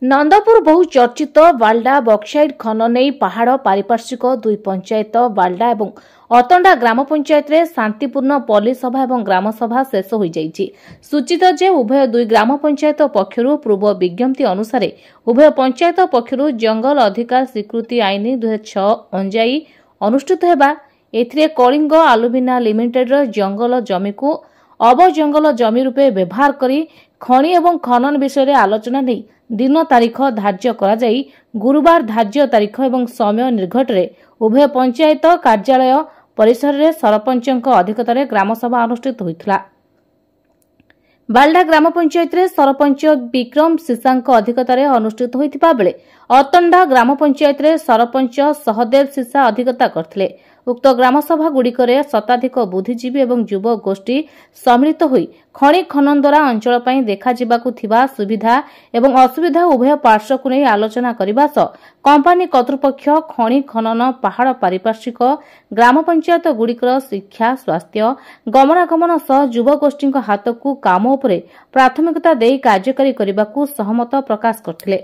नंदपुर बहु चर्चित बाल्डा बक्साइड खनन नहीं पहाड़ पारिपार्श्विक दुई पंचायत बाल्डा और अतंडा ग्राम पंचायत रे शांतिपूर्ण पल्ली सभा और ग्राम सभा शेष हो जाइछि। सूचित जे उभय दुई ग्राम पंचायत पक्षरु पूर्व विज्ञप्ति अनुसार उभय पंचायत पक्षरु जंगल अधिकार स्वीकृति आईन 2006 अंजाई अनुष्ठित हेबा एथिरे कलिंग आलुमिना लिमिटेड जंगल जमी को अबजंगल जमी रूपे व्यवहार करी खनि एवं खनन विषय आलोचना नहीं दिन तारीख धार्य करा जाई गुरुवार धार्य तारीख एवं समय निर्घटरे उभय पंचायत कार्यालय परिसर रे सरपंचक अध्यक्षतार ग्रामसभा अनुष्ठित होइथिला। बाल्डा ग्राम पंचायत रे सरपंच विक्रम सीसांक अध्यक्षतार अनुष्ठित होइथिबा बेले अतंडा ग्राम पंचायत रे सरपंच सहदेव सीसा अध्यक्षता करथिले। उक्त ग्रामसभा गुड़िकरे शताधिक बुद्धिजीवी एवं युव गोष्ठी सम्मिलित होई खनि खनन द्वारा अंचल पई देखा जिबाकु थिबा सुविधा एवं असुविधा उभय पार्श्व को नहीं आलोचना करबा सह कंपनी कर्तृपक्ष खनि खनन पहाड़ पारिपार्श्विक ग्राम पंचायत गुड़िकर शिक्षा स्वास्थ्य गमनागमन सह युव गोष्ठी हाथ को काम उपरे प्राथमिकता देई कार्यकारी करबाकू सहमत प्रकाश करथिले।